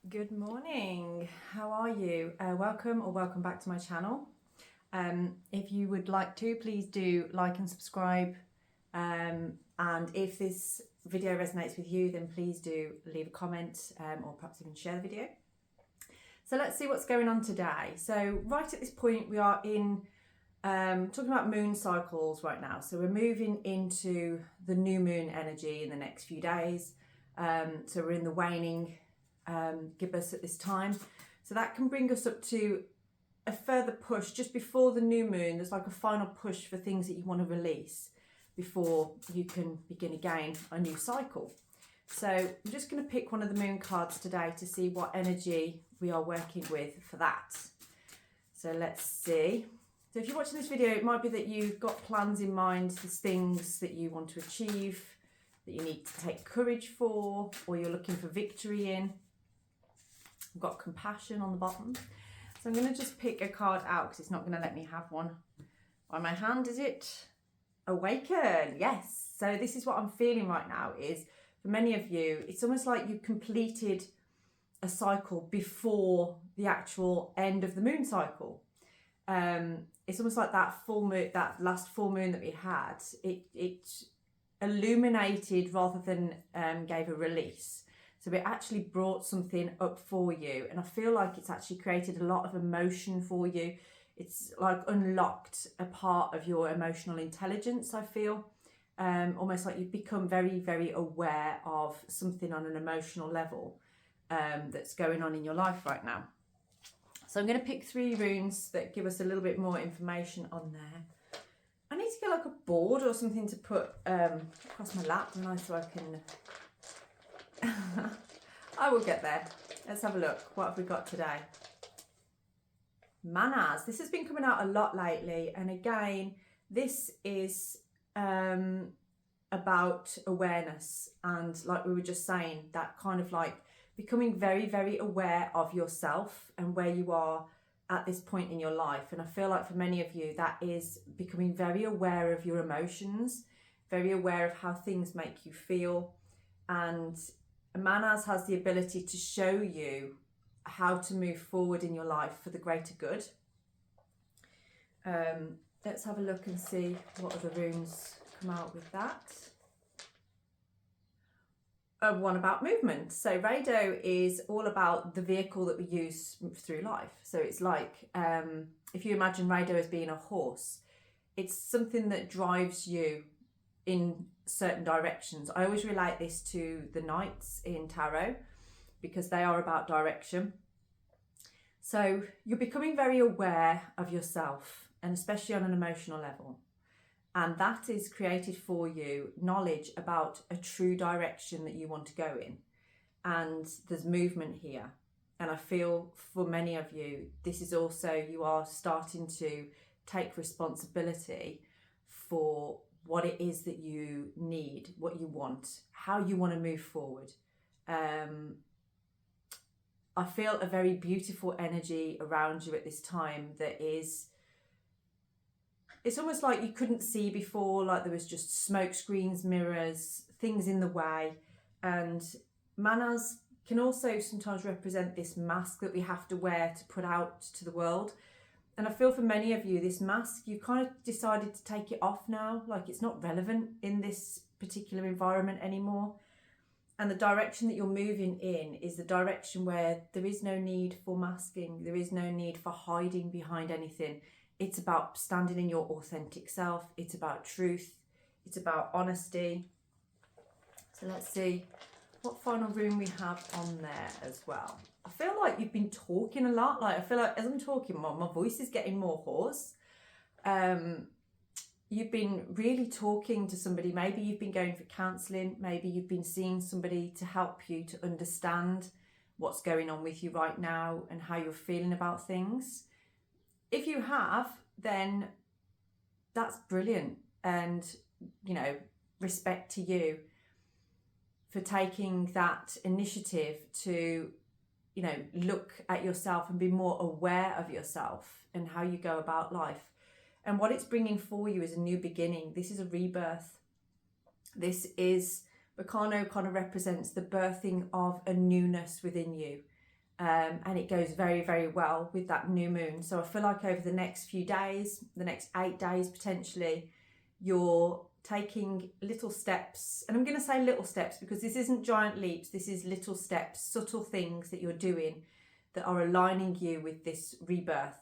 Good morning. How are you? Welcome back to my channel. If you would like to, please do like and subscribe. And if this video resonates with you, then please do leave a comment or perhaps even share the video. So let's see what's going on today. So right at this point, we are in talking about moon cycles right now. So we're moving into the new moon energy in the next few days. So we're in the waning gibbous at this time, so that can bring us up to a further push just before the new moon. There's like a final push for things that you want to release before you can begin again a new cycle. So I'm just going to pick one of the moon cards today to see what energy we are working with for that. So let's see. So if you're watching this video, it might be that you've got plans in mind, there's things that you want to achieve, that you need to take courage for, or you're looking for victory in. I've got compassion on the bottom. So I'm going to just pick a card out because it's not going to let me have one on my hand, is it? Awaken, yes. So this is what I'm feeling right now is, for many of you, it's almost like you completed a cycle before the actual end of the moon cycle. It's almost like that full moon, that last full moon that we had, it illuminated rather than gave a release. So it actually brought something up for you, and I feel like it's actually created a lot of emotion for you. It's like unlocked a part of your emotional intelligence, I feel. Almost like you've become very, very aware of something on an emotional level that's going on in your life right now. So I'm going to pick 3 runes that give us a little bit more information on there. I need to get like a board or something to put across my lap, don't I, so I can... I will get there. Let's have a look. What have we got today? Manas. This has been coming out a lot lately, and again, this is about awareness, and like we were just saying, that kind of like becoming very, very aware of yourself and where you are at this point in your life. And I feel like for many of you, that is becoming very aware of your emotions, very aware of how things make you feel. And Manas has the ability to show you how to move forward in your life for the greater good. Let's have a look and see what other runes come out with that. One about movement. So Rado is all about the vehicle that we use through life. So it's like, if you imagine Rado as being a horse, it's something that drives you in certain directions. I always relate this to the knights in tarot because they are about direction. So you're becoming very aware of yourself, and especially on an emotional level. And that is created for you knowledge about a true direction that you want to go in. And there's movement here. And I feel for many of you, this is also, you are starting to take responsibility for what it is that you need, what you want, how you want to move forward. I feel a very beautiful energy around you at this time that is, it's almost like you couldn't see before, like there was just smoke screens, mirrors, things in the way. And Manas can also sometimes represent this mask that we have to wear to put out to the world. And I feel for many of you, this mask, you kind of decided to take it off now, like it's not relevant in this particular environment anymore. And the direction that you're moving in is the direction where there is no need for masking, there is no need for hiding behind anything. It's about standing in your authentic self, it's about truth, it's about honesty. So let's see what final rune we have on there as well. I feel like you've been talking a lot. Like I feel like as I'm talking more, my voice is getting more hoarse. You've been really talking to somebody. Maybe you've been going for counselling. Maybe you've been seeing somebody to help you to understand what's going on with you right now and how you're feeling about things. If you have, then that's brilliant. And, you know, respect to you for taking that initiative to, you know, look at yourself and be more aware of yourself and how you go about life. And what it's bringing for you is a new beginning. This is a rebirth. This is, Bacano kind of represents the birthing of a newness within you. and it goes very, very well with that new moon. So I feel like over the next few days, the next 8 days potentially, you're taking little steps. And I'm going to say little steps because this isn't giant leaps. This is little steps, subtle things that you're doing that are aligning you with this rebirth,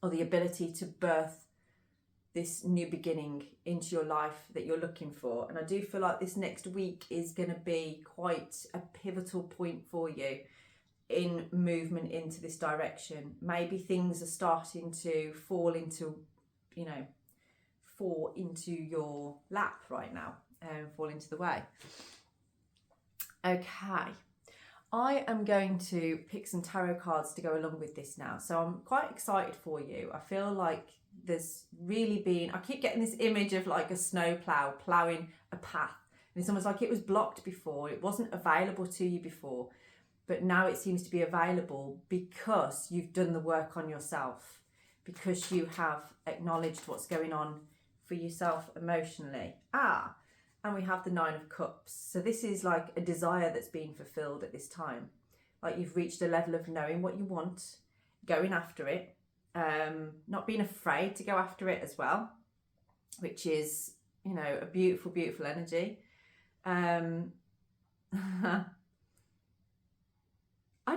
or the ability to birth this new beginning into your life that you're looking for. And I do feel like this next week is going to be quite a pivotal point for you in movement into this direction. Maybe things are starting to fall into your lap right now and fall into the way. Okay, I am going to pick some tarot cards to go along with this now. So I'm quite excited for you. I feel like there's really been, I keep getting this image of like a snowplow ploughing a path. And it's almost like it was blocked before. It wasn't available to you before. But now it seems to be available because you've done the work on yourself, because you have acknowledged what's going on for yourself emotionally. And we have the 9 of Cups. So this is like a desire that's being fulfilled at this time. Like you've reached a level of knowing what you want, going after it, not being afraid to go after it as well, which is, a beautiful, beautiful energy. I'd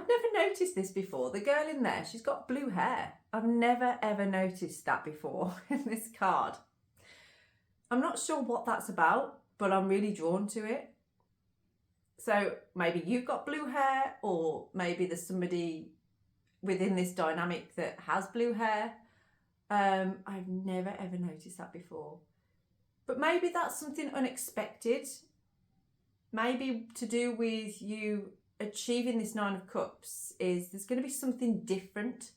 never noticed this before. The girl in there, she's got blue hair. I've never ever noticed that before in this card. I'm not sure what that's about, but I'm really drawn to it. So maybe you've got blue hair, or maybe there's somebody within this dynamic that has blue hair. I've never ever noticed that before. But maybe that's something unexpected. Maybe to do with you achieving this 9 of Cups is there's going to be something different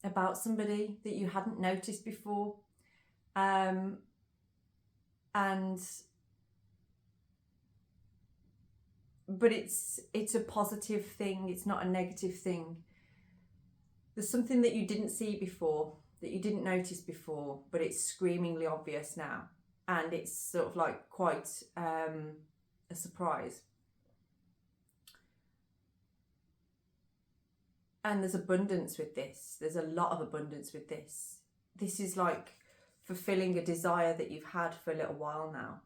about somebody that you hadn't noticed before. But it's a positive thing. It's not a negative thing. There's something that you didn't see before, that you didn't notice before, but it's screamingly obvious now. And it's sort of like quite a surprise. And there's abundance with this. There's a lot of abundance with this. This is like fulfilling a desire that you've had for a little while now.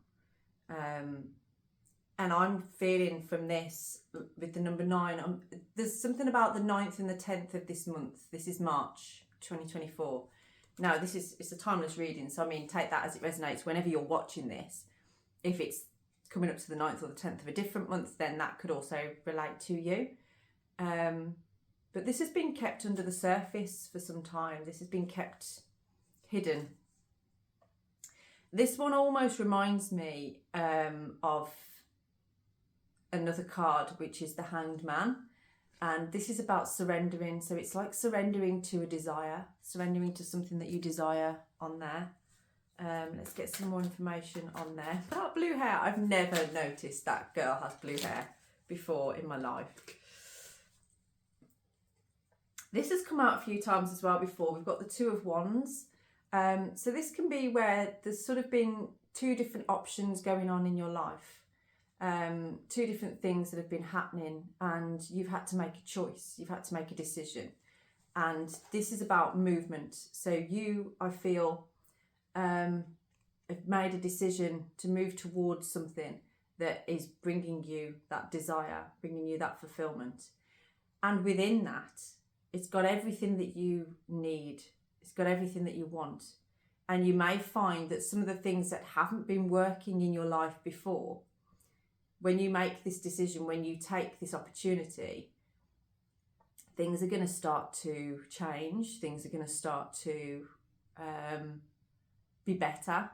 And I'm feeling from this, with the number 9, there's something about the 9th and the 10th of this month. This is March 2024. Now, it's a timeless reading, so I mean, take that as it resonates whenever you're watching this. If it's coming up to the 9th or the 10th of a different month, then that could also relate to you. But this has been kept under the surface for some time. This has been kept hidden. This one almost reminds me of another card, which is the Hanged Man. And this is about surrendering. So it's like surrendering to a desire, surrendering to something that you desire on there. Let's get some more information on there. That blue hair, I've never noticed that girl has blue hair before in my life. This has come out a few times as well before. We've got the 2 of Wands. So this can be where there's sort of been 2 different options going on in your life. 2 different things that have been happening, and you've had to make a choice. You've had to make a decision. And this is about movement. So you, I feel, have made a decision to move towards something that is bringing you that desire, bringing you that fulfillment. And within that, it's got everything that you need. It's got everything that you want. And you may find that some of the things that haven't been working in your life before, when you make this decision, when you take this opportunity, things are going to start to change. Things are going to start to be better.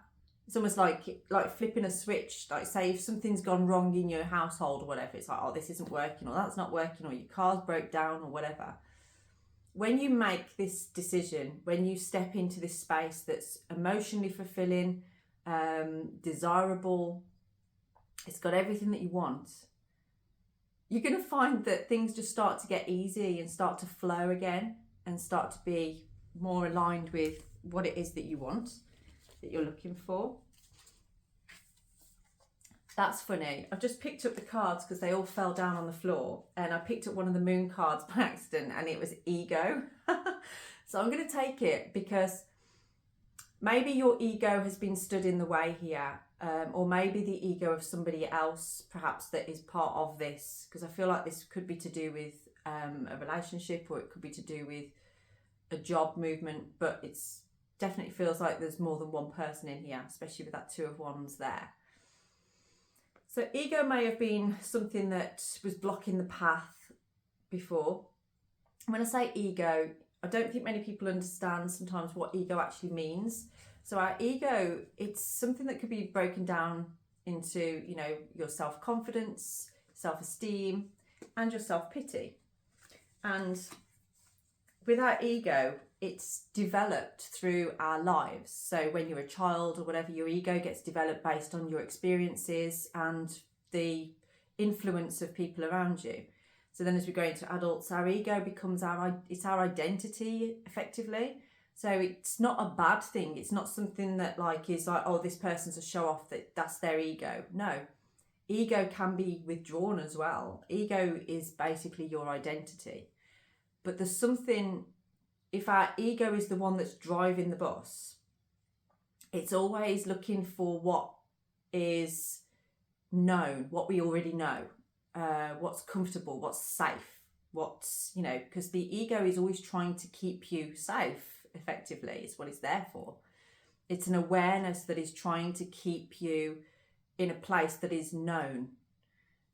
It's almost like flipping a switch. Like, say if something's gone wrong in your household or whatever, it's like, oh, this isn't working, or that's not working, or your car's broke down or whatever. When you make this decision, when you step into this space that's emotionally fulfilling, desirable, it's got everything that you want, you're going to find that things just start to get easy and start to flow again and start to be more aligned with what it is that you want, that you're looking for. That's funny. I've just picked up the cards because they all fell down on the floor, and I picked up one of the moon cards by accident and it was ego. So I'm going to take it because maybe your ego has been stood in the way here, or maybe the ego of somebody else perhaps that is part of this, because I feel like this could be to do with a relationship, or it could be to do with a job movement, but it's definitely feels like there's more than one person in here, especially with that 2 of Wands there. So ego may have been something that was blocking the path before. When I say ego, I don't think many people understand sometimes what ego actually means. So our ego, it's something that could be broken down into, you know, your self-confidence, self-esteem, and your self-pity. And with our ego, it's developed through our lives. So when you're a child or whatever, your ego gets developed based on your experiences and the influence of people around you. So then as we go into adults, our ego becomes our identity effectively. So it's not a bad thing. It's not something that like is like, oh, this person's a show off, that's their ego. No, ego can be withdrawn as well. Ego is basically your identity. But there's something, if our ego is the one that's driving the bus, it's always looking for what is known, what we already know, what's comfortable, what's safe, what's, you know, because the ego is always trying to keep you safe, effectively. It's what it's there for. It's an awareness that is trying to keep you in a place that is known.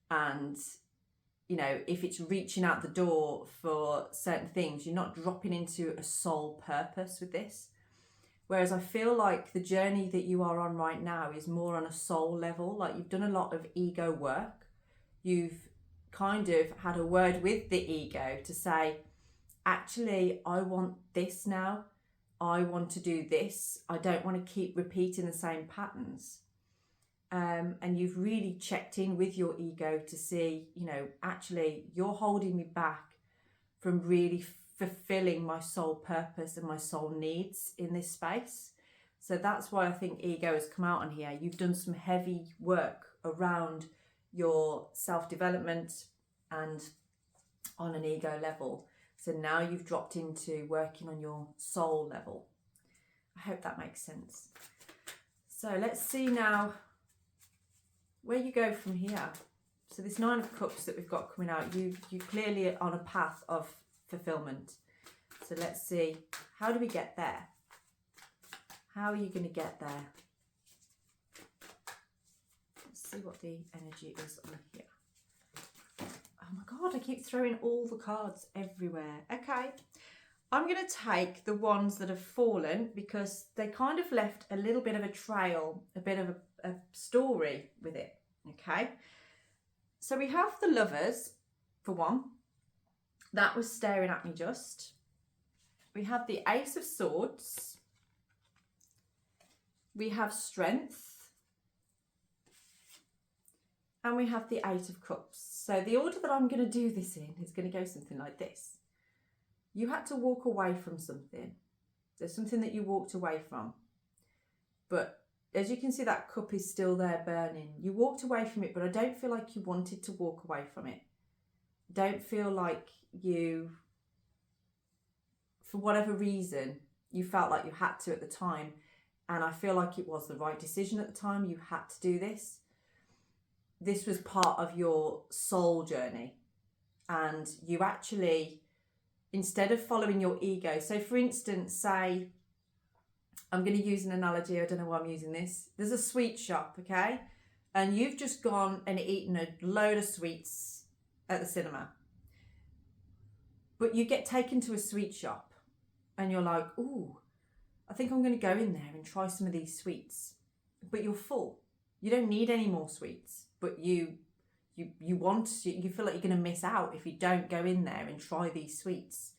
And you know, if it's reaching out the door for certain things, you're not dropping into a soul purpose with this. Whereas I feel like the journey that you are on right now is more on a soul level. Like you've done a lot of ego work. You've kind of had a word with the ego to say, actually, I want this now. I want to do this. I don't want to keep repeating the same patterns. And you've really checked in with your ego to see, you know, actually you're holding me back from really fulfilling my soul purpose and my soul needs in this space. So that's why I think ego has come out on here. You've done some heavy work around your self-development and on an ego level. So now you've dropped into working on your soul level. I hope that makes sense. So let's see now where you go from here. So this 9 of Cups that we've got coming out, you clearly are on a path of fulfillment. So let's see, how do we get there? How are you going to get there? Let's see what the energy is on here. Oh my God, I keep throwing all the cards everywhere. Okay, I'm going to take the ones that have fallen because they kind of left a little bit of a trail, a bit of a story with it. Okay, so we have the Lovers for one. That was staring at me just. We have the Ace of Swords. We have Strength. And we have the 8 of Cups. So the order that I'm going to do this in is going to go something like this. You had to walk away from something. There's something that you walked away from. But as you can see, that cup is still there burning. You walked away from it, but I don't feel like you wanted to walk away from it. Don't feel like you, for whatever reason, you felt like you had to at the time. And I feel like it was the right decision at the time. You had to do this. This was part of your soul journey. And you actually, instead of following your ego, so for instance, say, I'm going to use an analogy. I don't know why I'm using this. There's a sweet shop, okay? And you've just gone and eaten a load of sweets at the cinema. But you get taken to a sweet shop and you're like, ooh, I think I'm going to go in there and try some of these sweets. But you're full. You don't need any more sweets. But you feel like you're going to miss out if you don't go in there and try these sweets.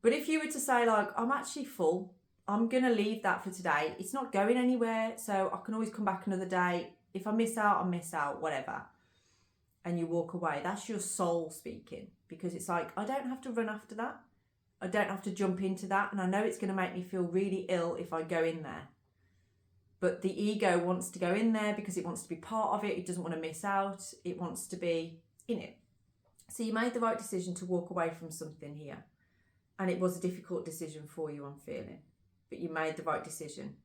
But if you were to say like, I'm actually full, I'm going to leave that for today. It's not going anywhere, so I can always come back another day. If I miss out, I miss out, whatever. And you walk away. That's your soul speaking, because it's like, I don't have to run after that. I don't have to jump into that. And I know it's going to make me feel really ill if I go in there. but the ego wants to go in there because it wants to be part of it. It doesn't want to miss out. It wants to be in it. So you made the right decision to walk away from something here. And it was a difficult decision for you, I'm feeling. But you made the right decision.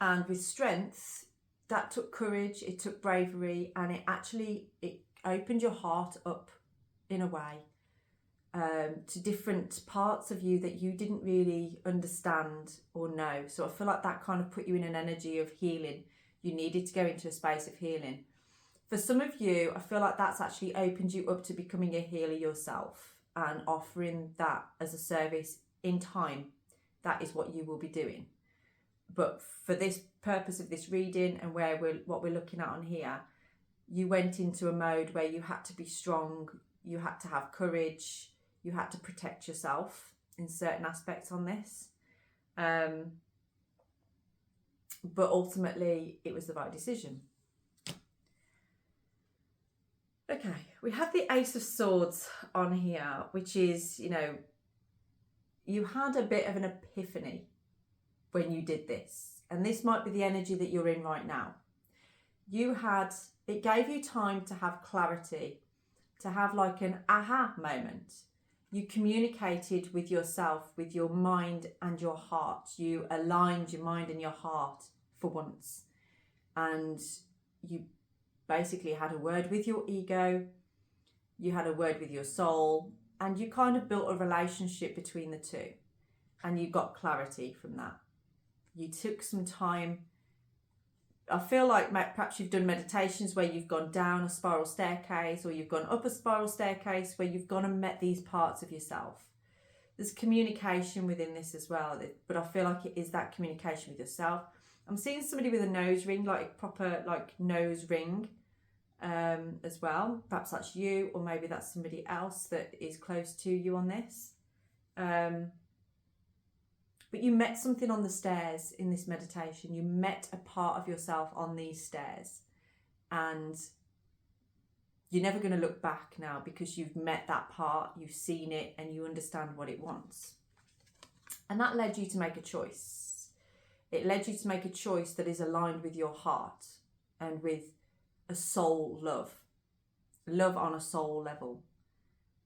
And with strength, that took courage, it took bravery, and it opened your heart up in a way to different parts of you that you didn't really understand or know. So I feel like that kind of put you in an energy of healing. You needed to go into a space of healing. For some of you, I feel like that's actually opened you up to becoming a healer yourself and offering that as a service in time. That is what you will be doing. But for this purpose of this reading and what we're looking at on here, you went into a mode where you had to be strong, you had to have courage, you had to protect yourself in certain aspects on this. But ultimately, it was the right decision. Okay, we have the Ace of Swords on here, which is, you had a bit of an epiphany when you did this. And this might be the energy that you're in right now. It gave you time to have clarity, to have like an aha moment. You communicated with yourself, with your mind and your heart. You aligned your mind and your heart for once. And you basically had a word with your ego, you had a word with your soul, and you kind of built a relationship between the two. And you got clarity from that. You took some time. I feel like perhaps you've done meditations where you've gone down a spiral staircase, or you've gone up a spiral staircase where you've gone and met these parts of yourself. There's communication within this as well, but I feel like it is that communication with yourself. I'm seeing somebody with a nose ring, like a proper nose ring as well. Perhaps that's you, or maybe that's somebody else that is close to you on this. But you met something on the stairs in this meditation. You met a part of yourself on these stairs. And you're never going to look back now because you've met that part, you've seen it, and you understand what it wants. And that led you to make a choice. It led you to make a choice that is aligned with your heart and with a soul love on a soul level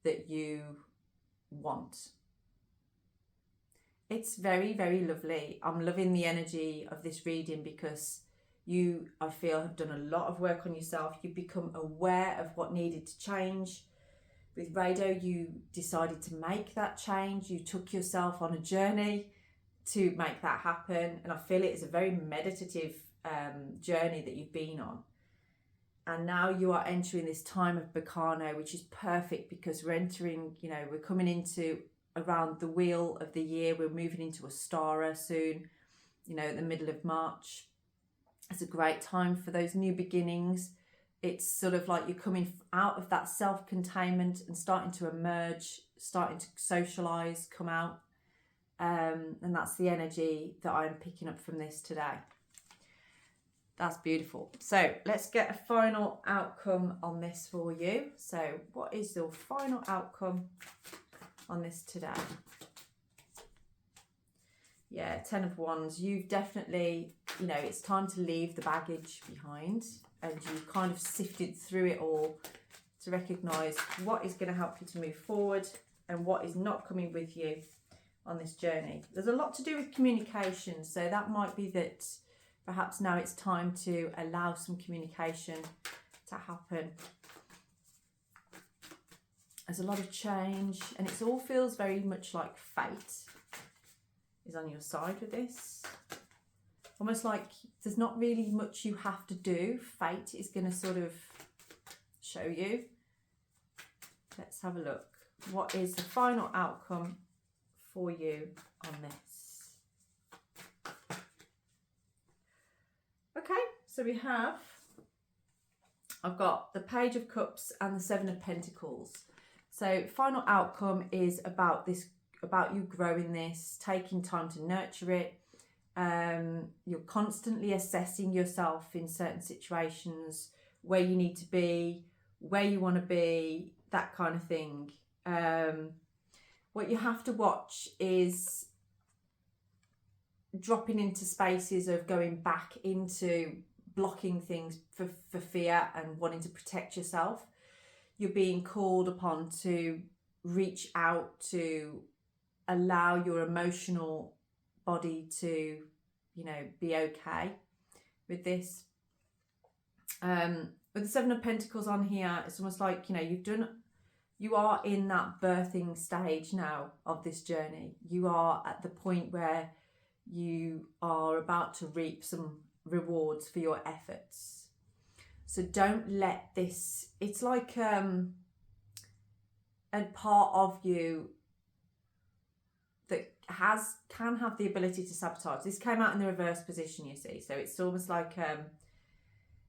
that you want. It's very, very lovely. I'm loving the energy of this reading because you, I feel, have done a lot of work on yourself. You've become aware of what needed to change. With Wyrd, you decided to make that change. You took yourself on a journey to make that happen. And I feel it is a very meditative journey that you've been on. And now you are entering this time of Bacano, which is perfect because we're entering, we're coming into around the wheel of the year. We're moving into Ostara soon, at the middle of March. It's a great time for those new beginnings. It's sort of like you're coming out of that self-containment and starting to emerge, starting to socialise, come out. And that's the energy that I'm picking up from this today. That's beautiful. So let's get a final outcome on this for you. So what is your final outcome on this today? Yeah, 10 of Wands. You've definitely, it's time to leave the baggage behind, and you've kind of sifted through it all to recognise what is going to help you to move forward and what is not coming with you on this journey. There's a lot to do with communication, so that might be that perhaps now it's time to allow some communication to happen. There's a lot of change, and it all feels very much like fate is on your side with this. Almost like there's not really much you have to do. Fate is going to sort of show you. Let's have a look. What is the final outcome for you on this? Okay, so I've got the Page of Cups and the Seven of Pentacles. So final outcome is about you growing this, taking time to nurture it. You're constantly assessing yourself in certain situations, where you need to be, where you want to be, that kind of thing. What you have to watch is dropping into spaces of going back into blocking things for fear and wanting to protect yourself. You're being called upon to reach out, to allow your emotional body to, you know, be okay with this. With the Seven of Pentacles on here, it's almost like, you know, you are in that birthing stage now of this journey. You are at the point where you are about to reap some rewards for your efforts. So don't let this, it's like a part of you that can have the ability to sabotage. This came out in the reverse position, you see. So it's almost like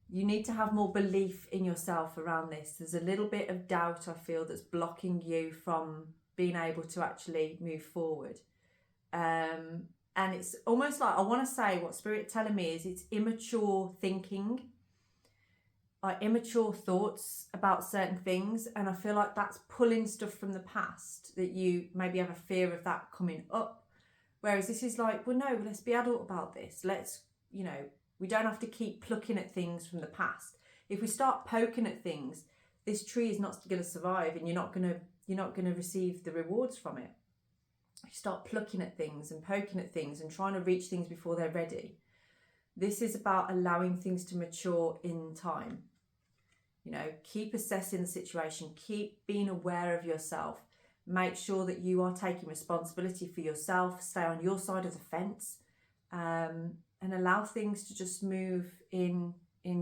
you need to have more belief in yourself around this. There's a little bit of doubt, I feel, that's blocking you from being able to actually move forward. And it's almost like, I want to say what Spirit telling me is it's immature thinking, like immature thoughts about certain things. And I feel like that's pulling stuff from the past that you maybe have a fear of that coming up. Whereas this is like, well, no, let's be adult about this. Let's, you know, we don't have to keep plucking at things from the past. If we start poking at things, this tree is not going to survive, and you're not going to receive the rewards from it. You start plucking at things and poking at things and trying to reach things before they're ready. This is about allowing things to mature in time. You know, keep assessing the situation, keep being aware of yourself. Make sure that you are taking responsibility for yourself, stay on your side of the fence, and allow things to just move in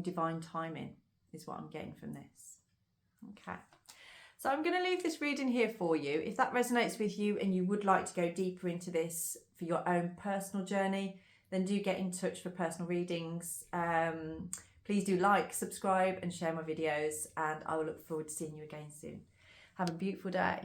divine timing is what I'm getting from this. Okay. So I'm going to leave this reading here for you. If that resonates with you and you would like to go deeper into this for your own personal journey, then do get in touch for personal readings. Please do like, subscribe and share my videos, and I will look forward to seeing you again soon. Have a beautiful day.